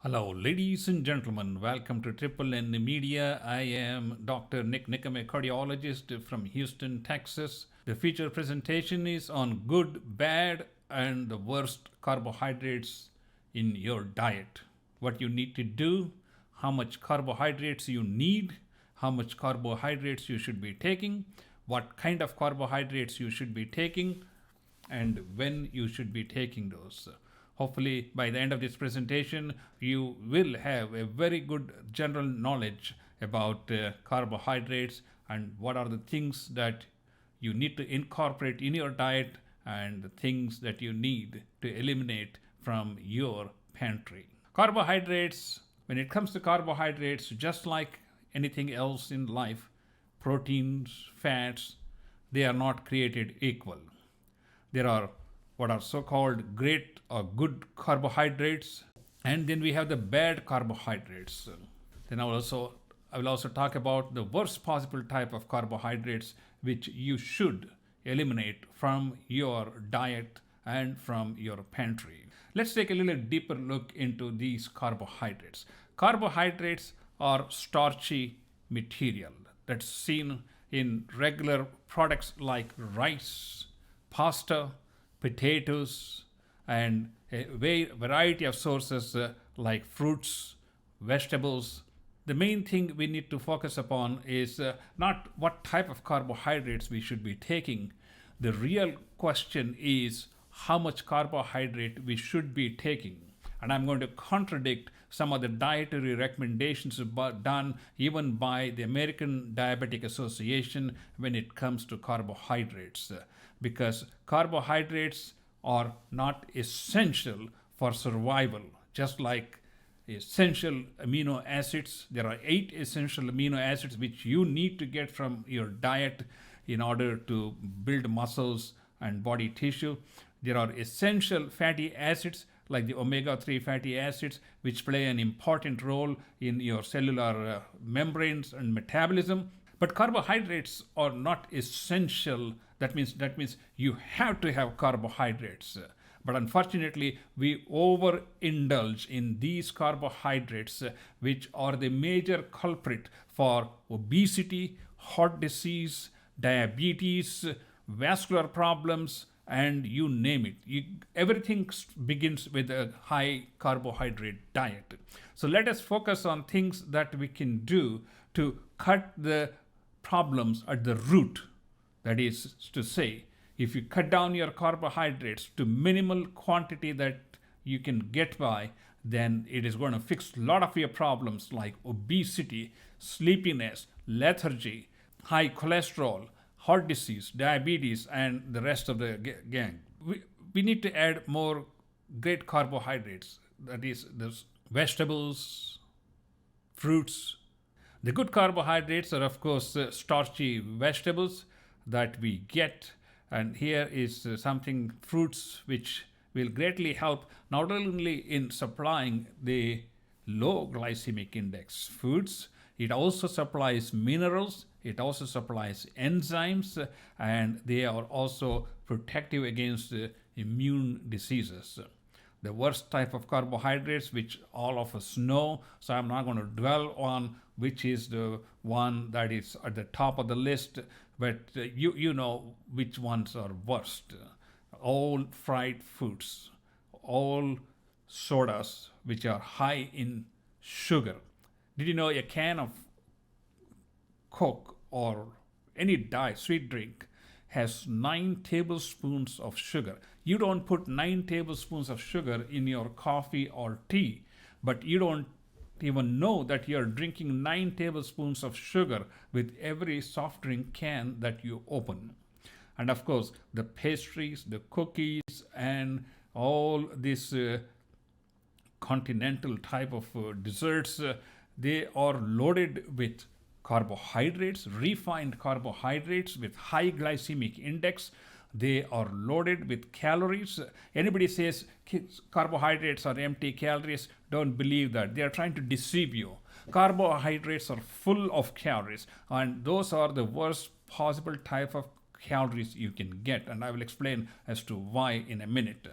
Hello, ladies and gentlemen. Welcome to Triple N Media. I am Dr. Nik Nikam, a cardiologist from Houston, Texas. The feature presentation is on good, bad, and the worst carbohydrates in your diet. What you need to do, how much carbohydrates you need, how much carbohydrates you should be taking, what kind of carbohydrates you should be taking, and when you should be taking those. Hopefully, by the end of this presentation, you will have a very good general knowledge about carbohydrates and what are the things that you need to incorporate in your diet and the things that you need to eliminate from your pantry. Carbohydrates, when it comes to carbohydrates, just like anything else in life, proteins, fats, they are not created equal. There are what are so-called great or good carbohydrates, and then we have the bad carbohydrates. Then I will also talk about the worst possible type of carbohydrates which you should eliminate from your diet and from your pantry. Let's take a little deeper look into these carbohydrates. Carbohydrates are starchy material that's seen in regular products like rice, pasta, potatoes, and a variety of sources like fruits, vegetables. The main thing we need to focus upon is not what type of carbohydrates we should be taking. The real question is how much carbohydrate we should be taking. And I'm going to contradict some of the dietary recommendations done even by the American Diabetic Association when it comes to carbohydrates, because carbohydrates are not essential for survival, just like essential amino acids. There are 8 essential amino acids which you need to get from your diet in order to build muscles and body tissue. There are essential fatty acids like the omega-3 fatty acids, which play an important role in your cellular membranes and metabolism. But carbohydrates are not essential. That means you have to have carbohydrates. But unfortunately, we overindulge in these carbohydrates, which are the major culprit for obesity, heart disease, diabetes, vascular problems, and you name it. Everything begins with a high carbohydrate diet. So let us focus on things that we can do to cut the problems at the root. That is to say, if you cut down your carbohydrates to minimal quantity that you can get by, then it is going to fix a lot of your problems like obesity, sleepiness, lethargy, high cholesterol, heart disease, diabetes, and the rest of the gang. We need to add more great carbohydrates, that is, the vegetables, fruits. The good carbohydrates are, of course, starchy vegetables that we get. And here is something, fruits, which will greatly help not only in supplying the low glycemic index foods, it also supplies minerals, it also supplies enzymes, and they are also protective against immune diseases. The worst type of carbohydrates, which all of us know, so I'm not going to dwell on which is the one that is at the top of the list, but you know which ones are worst. All fried foods, all sodas which are high in sugar. Did you know a can of Coke or any diet sweet drink has 9 tablespoons of sugar? You don't put 9 tablespoons of sugar in your coffee or tea, but you don't even know that you're drinking 9 tablespoons of sugar with every soft drink can that you open. And of course, the pastries, the cookies, and all these continental type of desserts, they are loaded with carbohydrates, refined carbohydrates with high glycemic index. They are loaded with calories. Anybody says carbohydrates are empty calories, don't believe that. They are trying to deceive you. Carbohydrates are full of calories, and those are the worst possible type of calories you can get, and I will explain as to why in a minute.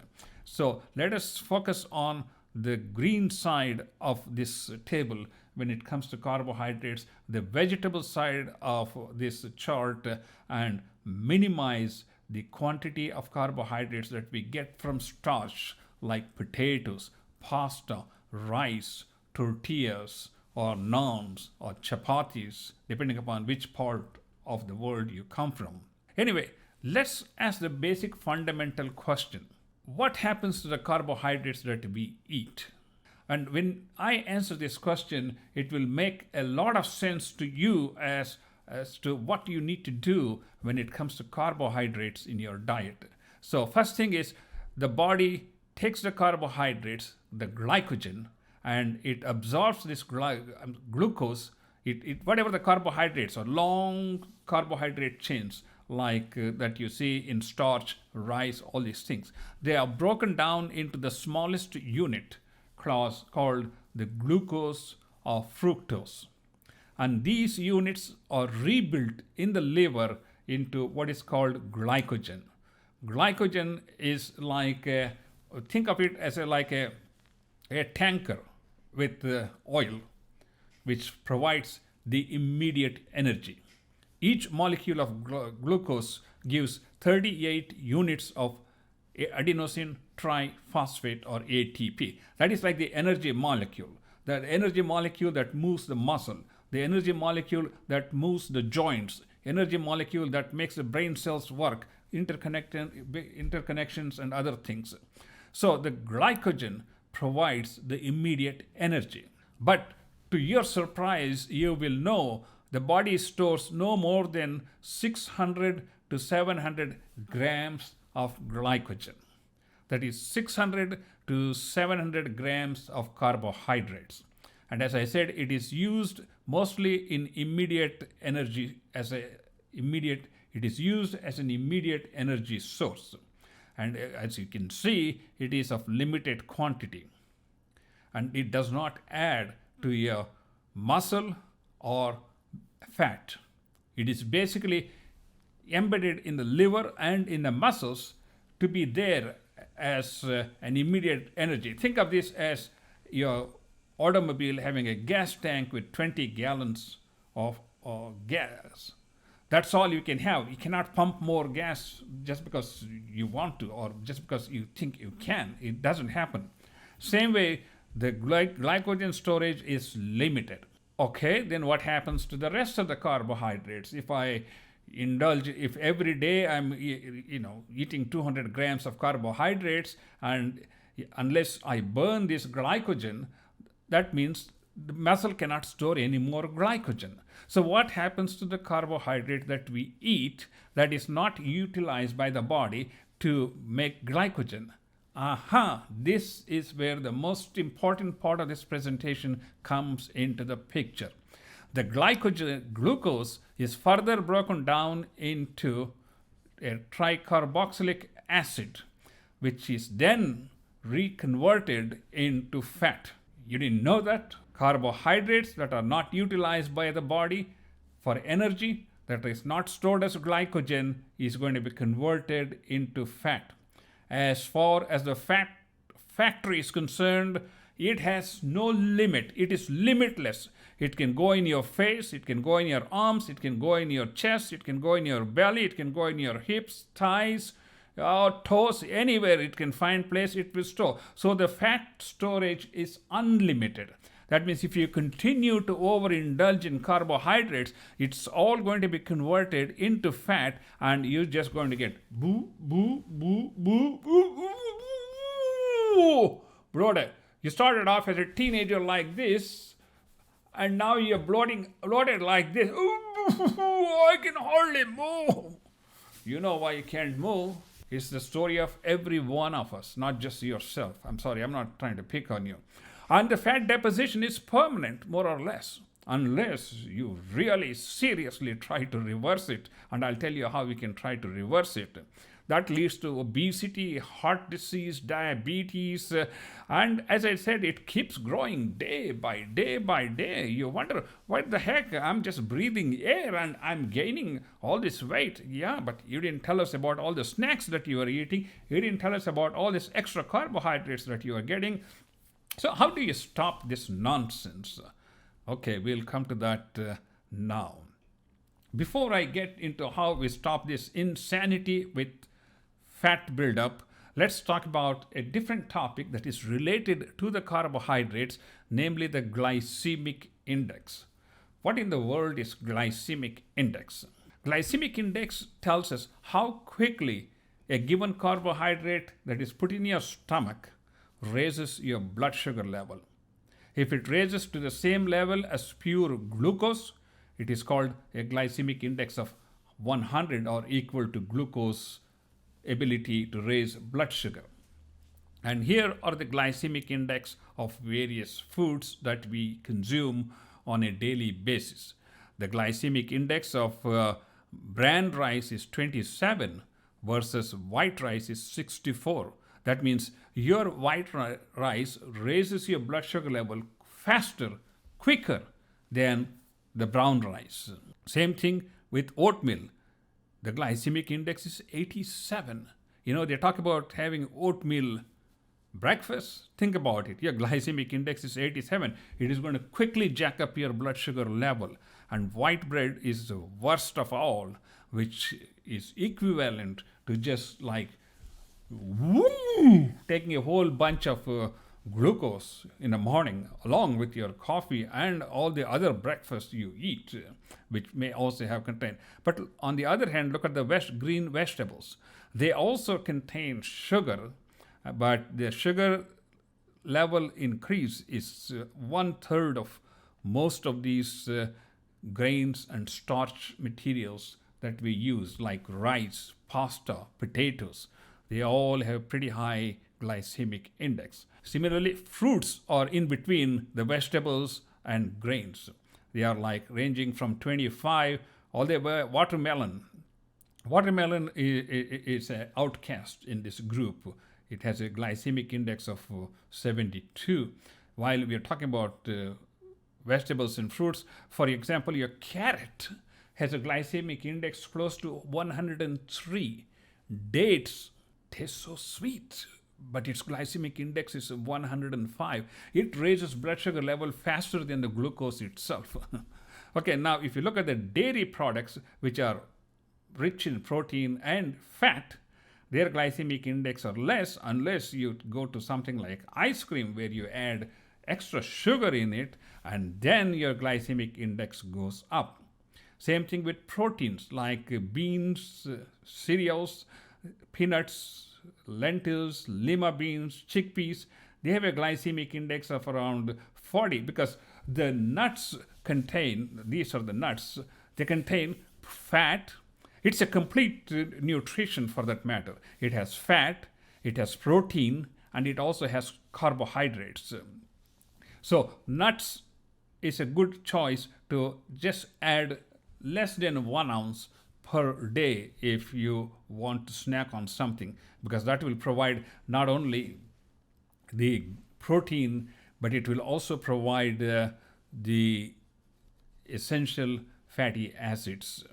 So let us focus on the green side of this table when it comes to carbohydrates, the vegetable side of this chart, and minimize the quantity of carbohydrates that we get from starch like potatoes, pasta, rice, tortillas, or naans or chapatis, depending upon which part of the world you come from. Anyway, let's ask the basic fundamental question. What happens to the carbohydrates that we eat? And when I answer this question, it will make a lot of sense to you as to what you need to do when it comes to carbohydrates in your diet. So first thing is the body takes the carbohydrates, the glycogen, and it absorbs this glucose. Whatever the carbohydrates or long carbohydrate chains like that you see in starch, rice, all these things, they are broken down into the smallest unit class called the glucose or fructose. And these units are rebuilt in the liver into what is called glycogen. Glycogen is like think of it as like a tanker with oil, which provides the immediate energy. Each molecule of glucose gives 38 units of adenosine triphosphate or ATP. That is like the energy molecule. The energy molecule that moves the muscle, the energy molecule that moves the joints, energy molecule that makes the brain cells work, interconnections and other things. So the glycogen provides the immediate energy. But to your surprise, you will know the body stores no more than 600 to 700 grams of glycogen. That is 600 to 700 grams of carbohydrates. And as I said, it is used mostly in immediate energy it is used as an immediate energy source. And as you can see, it is of limited quantity. And it does not add to your muscle or fat. It is basically embedded in the liver and in the muscles to be there as an immediate energy. Think of this as your automobile having a gas tank with 20 gallons of gas. That's all you can have. You cannot pump more gas just because you want to or just because you think you can. It doesn't happen. Same way, the glycogen storage is limited. Okay, then what happens to the rest of the carbohydrates? If every day I'm eating 200 grams of carbohydrates, and unless I burn this glycogen, that means the muscle cannot store any more glycogen. So what happens to the carbohydrate that we eat that is not utilized by the body to make glycogen? This is where the most important part of this presentation comes into the picture. The glucose is further broken down into a tricarboxylic acid, which is then reconverted into fat. You didn't know that? Carbohydrates that are not utilized by the body for energy, that is not stored as glycogen, is going to be converted into fat. As far as the fat factory is concerned, it has no limit. It is limitless. It can go in your face, it can go in your arms, it can go in your chest, it can go in your belly, it can go in your hips, thighs, toes, anywhere it can find place, it will store. So the fat storage is unlimited. That means if you continue to overindulge in carbohydrates, it's all going to be converted into fat, and you're just going to get boo, boo, boo, boo, boo, boo, boo. Brother, you started off as a teenager like this, and now you're bloated like this. I can hardly move. You know why you can't move? It's the story of every one of us, not just yourself. I'm sorry, I'm not trying to pick on you. And the fat deposition is permanent, more or less, unless you really seriously try to reverse it. And I'll tell you how we can try to reverse it. That leads to obesity, heart disease, diabetes, and as I said, it keeps growing day by day by day. You wonder, what the heck, I'm just breathing air and I'm gaining all this weight. Yeah, but you didn't tell us about all the snacks that you are eating. You didn't tell us about all this extra carbohydrates that you are getting. So, how do you stop this nonsense? Okay, we'll come to that now. Before I get into how we stop this insanity with fat buildup, let's talk about a different topic that is related to the carbohydrates, namely the glycemic index. What in the world is glycemic index? Glycemic index tells us how quickly a given carbohydrate that is put in your stomach raises your blood sugar level. If it raises to the same level as pure glucose, it is called a glycemic index of 100 or equal to glucose ability to raise blood sugar. And here are the glycemic index of various foods that we consume on a daily basis. The glycemic index of bran rice is 27 versus white rice is 64. That means your white rice raises your blood sugar level faster, quicker than the brown rice. Same thing with oatmeal. The glycemic index is 87. They talk about having oatmeal breakfast. Think about it. Your glycemic index is 87. It is going to quickly jack up your blood sugar level. And white bread is the worst of all, which is equivalent to just like taking a whole bunch of glucose in the morning along with your coffee and all the other breakfast you eat, which may also have contained. But on the other hand, look at the green vegetables. They also contain sugar, but the sugar level increase is 1/3 of most of these grains and starch materials that we use, like rice, pasta, potatoes. They all have pretty high glycemic index. Similarly, fruits are in between the vegetables and grains. They are like ranging from 25 all the way watermelon. Watermelon is an outcast in this group. It has a glycemic index of 72. While we are talking about vegetables and fruits, for example, your carrot has a glycemic index close to 103. Dates taste so sweet, but its glycemic index is 105. It raises blood sugar level faster than the glucose itself. Okay, now if you look at the dairy products, which are rich in protein and fat, their glycemic index are less unless you go to something like ice cream where you add extra sugar in it and then your glycemic index goes up. Same thing with proteins like beans, cereals, peanuts, lentils, lima beans, chickpeas. They have a glycemic index of around 40 because the nuts contain, these are the nuts, they contain fat. It's a complete nutrition for that matter. It has fat, it has protein, and it also has carbohydrates. So nuts is a good choice to just add less than 1 ounce per day if you want to snack on something, because that will provide not only the protein, but it will also provide the essential fatty acids.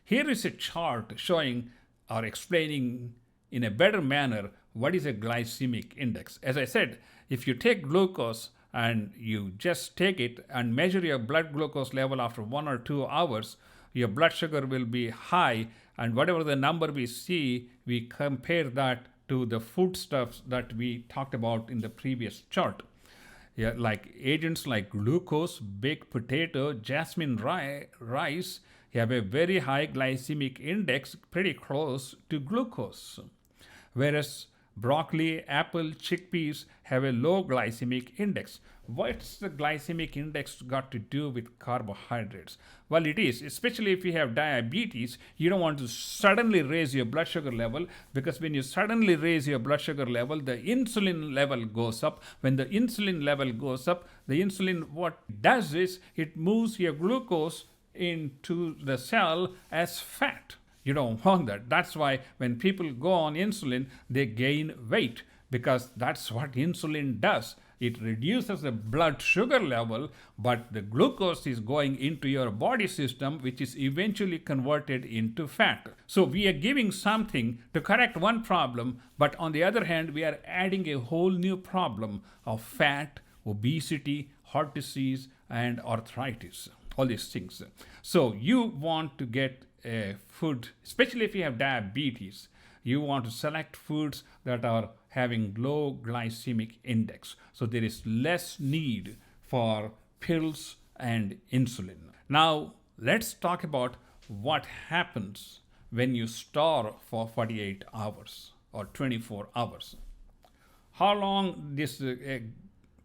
Here is a chart showing or explaining in a better manner what is a glycemic index. As I said, if you take glucose and you just take it and measure your blood glucose level after 1 or 2 hours, your blood sugar will be high, and whatever the number we see, we compare that to the foodstuffs that we talked about in the previous chart. Yeah, like agents like glucose, baked potato, jasmine rice have a very high glycemic index, pretty close to glucose. Whereas broccoli, apple, chickpeas have a low glycemic index. What's the glycemic index got to do with carbohydrates? Well, it is, especially if you have diabetes, you don't want to suddenly raise your blood sugar level, because when you suddenly raise your blood sugar level, the insulin level goes up. When the insulin level goes up, the insulin, what it does is it moves your glucose into the cell as fat. You don't want that. That's why when people go on insulin, they gain weight, because that's what insulin does. It reduces the blood sugar level, but the glucose is going into your body system, which is eventually converted into fat. So we are giving something to correct one problem, but on the other hand, we are adding a whole new problem of fat, obesity, heart disease, and arthritis, all these things. So you want to get a food, especially if you have diabetes, you want to select foods that are having low glycemic index. So there is less need for pills and insulin. Now, let's talk about what happens when you starve for 48 hours or 24 hours. How long this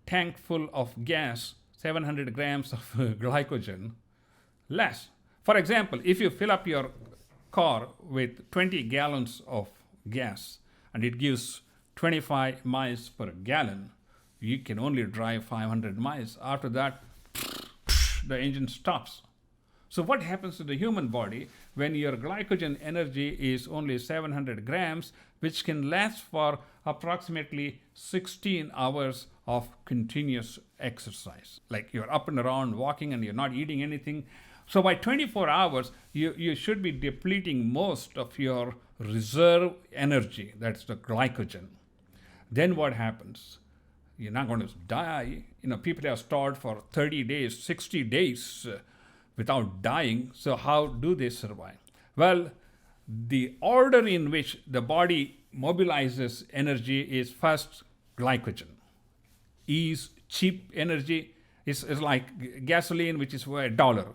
tank full of gas, 700 grams of glycogen, lasts? For example, if you fill up your car with 20 gallons of gas and it gives 25 miles per gallon, you can only drive 500 miles. After that, the engine stops. So what happens to the human body when your glycogen energy is only 700 grams, which can last for approximately 16 hours of continuous exercise? Like you're up and around walking and you're not eating anything. So by 24 hours, you should be depleting most of your reserve energy, that's the glycogen. Then what happens? You're not going to die. People have starved for 30 days, 60 days without dying. So how do they survive? Well, the order in which the body mobilizes energy is first glycogen. Is cheap energy. Is like gasoline, which is for $1.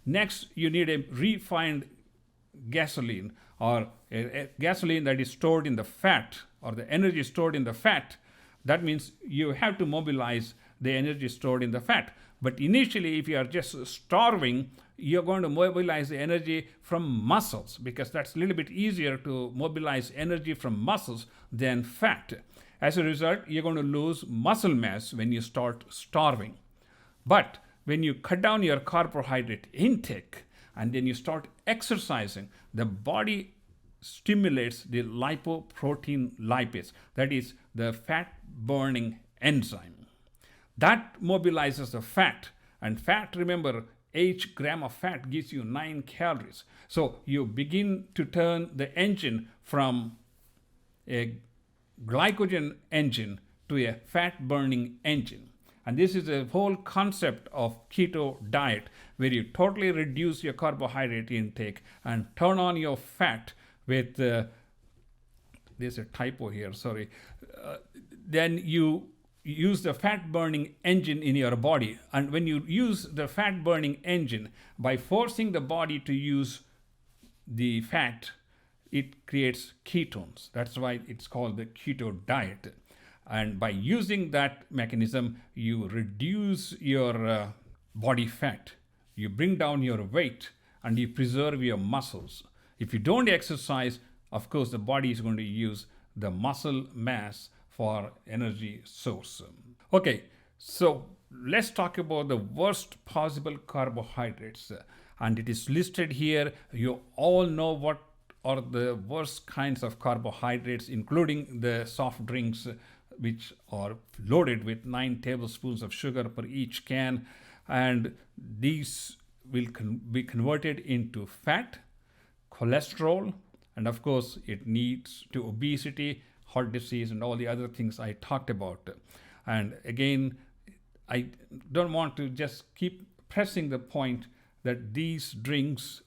Next, you need a refined gasoline, or a gasoline that is stored in the fat, or the energy stored in the fat. That means you have to mobilize the energy stored in the fat. But initially, if you are just starving, you're going to mobilize the energy from muscles, because that's a little bit easier to mobilize energy from muscles than fat. As a result, you're going to lose muscle mass when you start starving. But when you cut down your carbohydrate intake and then you start exercising, the body stimulates the lipoprotein lipase, that is the fat burning enzyme. That mobilizes the fat, and fat, remember, each gram of fat gives you 9 calories. So you begin to turn the engine from a glycogen engine to a fat burning engine. And this is the whole concept of keto diet, where you totally reduce your carbohydrate intake and turn on your fat with, there's a typo here, sorry. Then you use the fat burning engine in your body. And when you use the fat burning engine, by forcing the body to use the fat, it creates ketones. That's why it's called the keto diet. And by using that mechanism, you reduce your body fat, you bring down your weight, and you preserve your muscles. If you don't exercise, of course, the body is going to use the muscle mass for energy source. Okay, so let's talk about the worst possible carbohydrates. And it is listed here. You all know what are the worst kinds of carbohydrates, including the soft drinks, which are loaded with 9 tablespoons of sugar per each can. And these will be converted into fat, cholesterol, and of course, it leads to obesity, heart disease, and all the other things I talked about. And again, I don't want to just keep pressing the point that these drinks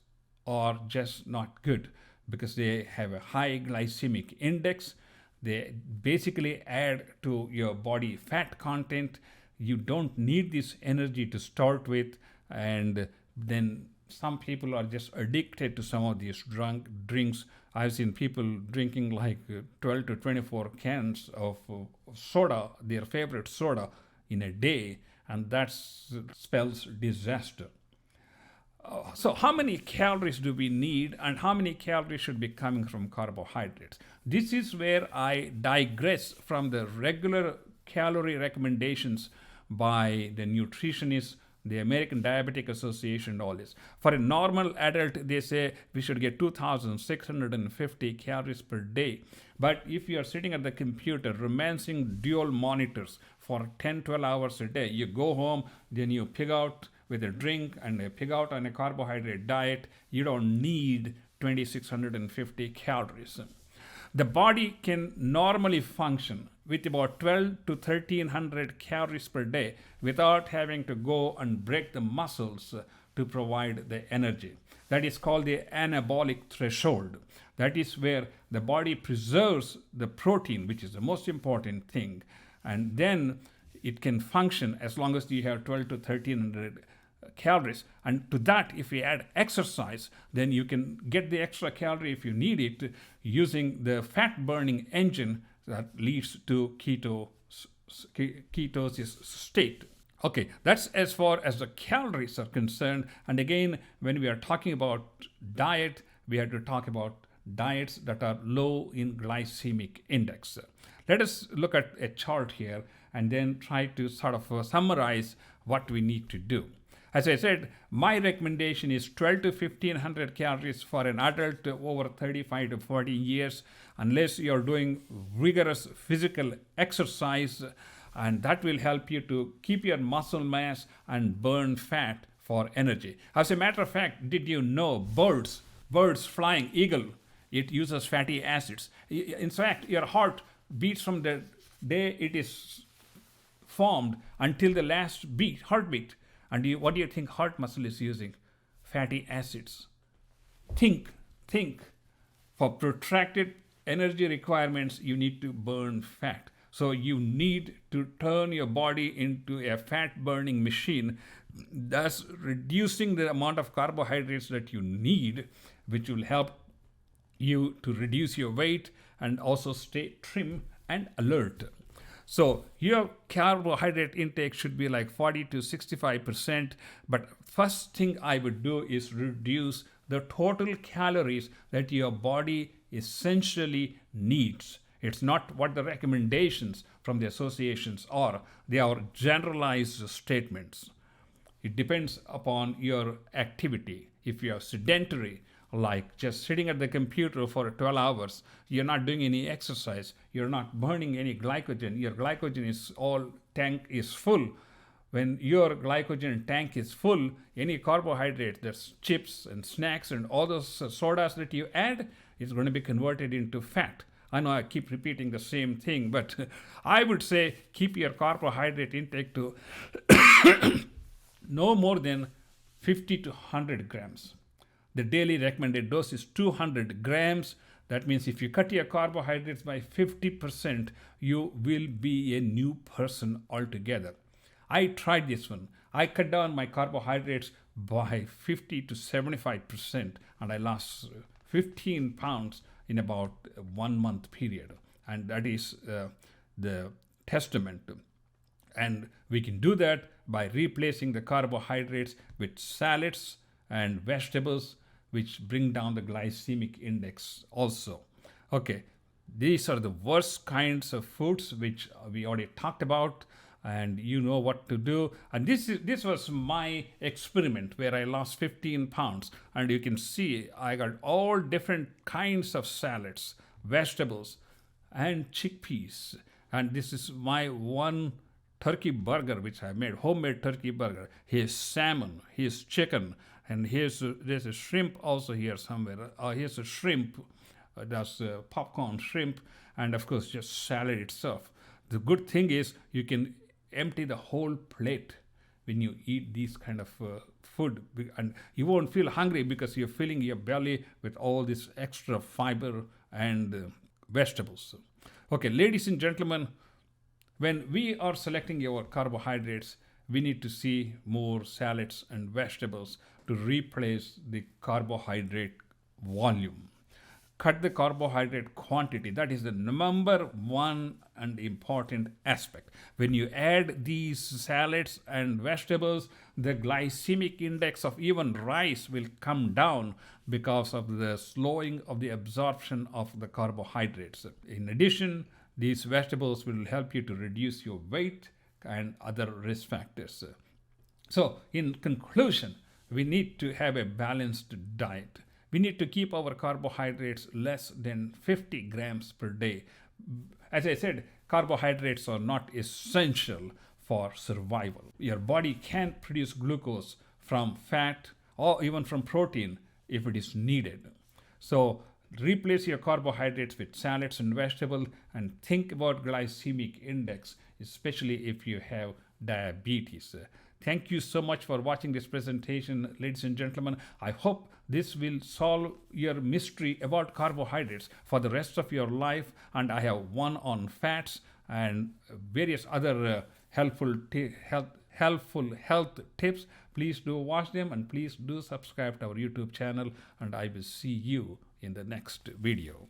are just not good, because they have a high glycemic index. They basically add to your body fat content. You don't need this energy to start with, and then some people are just addicted to some of these drinks. I've seen people drinking like 12 to 24 cans of soda, their favorite soda, in a day, and that spells disaster. So how many calories do we need, and how many calories should be coming from carbohydrates? This is where I digress from the regular calorie recommendations by the nutritionists, the American Diabetic Association, and all this. For a normal adult, they say we should get 2,650 calories per day. But if you are sitting at the computer, romancing dual monitors for 10, 12 hours a day, you go home, then you pig out with a drink and a pig out on a carbohydrate diet, you don't need 2,650 calories. The body can normally function with about 12 to 1300 calories per day without having to go and break the muscles to provide the energy. That is called the anabolic threshold. That is where the body preserves the protein, which is the most important thing, and then it can function as long as you have 12 to 1300 calories. And to that, if we add exercise, then you can get the extra calorie if you need it using the fat burning engine that leads to ketosis state. Okay, that's as far as the calories are concerned. And again, when we are talking about diet, we have to talk about diets that are low in glycemic index. Let us look at a chart here and then try to sort of summarize what we need to do. As I said, my recommendation is 12 to 1500 calories for an adult over 35 to 40 years, unless you're doing rigorous physical exercise, and that will help you to keep your muscle mass and burn fat for energy. As a matter of fact, did you know birds flying eagle, it uses fatty acids. In fact, your heart beats from the day it is formed until the last heartbeat. And what do you think heart muscle is using? Fatty acids. Think. For protracted energy requirements, you need to burn fat. So you need to turn your body into a fat burning machine, thus reducing the amount of carbohydrates that you need, which will help you to reduce your weight and also stay trim and alert. So your carbohydrate intake should be like 40 to 65%. But first thing I would do is reduce the total calories that your body essentially needs. It's not what the recommendations from the associations are. They are generalized statements. It depends upon your activity. If you are sedentary, like just sitting at the computer for 12 hours, you're not doing any exercise, you're not burning any glycogen, your glycogen tank is full. When your glycogen tank is full, any carbohydrate, that's chips and snacks and all those sodas that you add, is going to be converted into fat. I know I keep repeating the same thing, but I would say keep your carbohydrate intake to no more than 50 to 100 grams. The daily recommended dose is 200 grams. That means if you cut your carbohydrates by 50%, you will be a new person altogether. I tried this one. I cut down my carbohydrates by 50 to 75%, and I lost 15 pounds in about a 1 month period. And that is the testament. And we can do that by replacing the carbohydrates with salads and vegetables, which bring down the glycemic index also. Okay, these are the worst kinds of foods which we already talked about, and you know what to do. And this was my experiment where I lost 15 pounds. And you can see I got all different kinds of salads, vegetables, and chickpeas. And this is my one turkey burger which I made, homemade turkey burger. Here's salmon, here's chicken, and there's a shrimp also here somewhere. Here's a shrimp, that's popcorn shrimp, and of course just salad itself. The good thing is you can empty the whole plate when you eat these kind of food, and you won't feel hungry because you're filling your belly with all this extra fiber and vegetables. Okay, ladies and gentlemen, when we are selecting our carbohydrates, we need to see more salads and vegetables to replace the carbohydrate volume. Cut the carbohydrate quantity. That is the number one and important aspect. When you add these salads and vegetables, the glycemic index of even rice will come down because of the slowing of the absorption of the carbohydrates. In addition, these vegetables will help you to reduce your weight and other risk factors. So, in conclusion, we need to have a balanced diet. We need to keep our carbohydrates less than 50 grams per day. As I said, carbohydrates are not essential for survival. Your body can't produce glucose from fat or even from protein if it is needed. So Replace your carbohydrates with salads and vegetables, and think about glycemic index, especially if you have diabetes. Thank you so much for watching this presentation, ladies and gentlemen. I hope this will solve your mystery about carbohydrates for the rest of your life. And I have one on fats and various other helpful health tips. Please do watch them, and please do subscribe to our YouTube channel, and I will see you in the next video.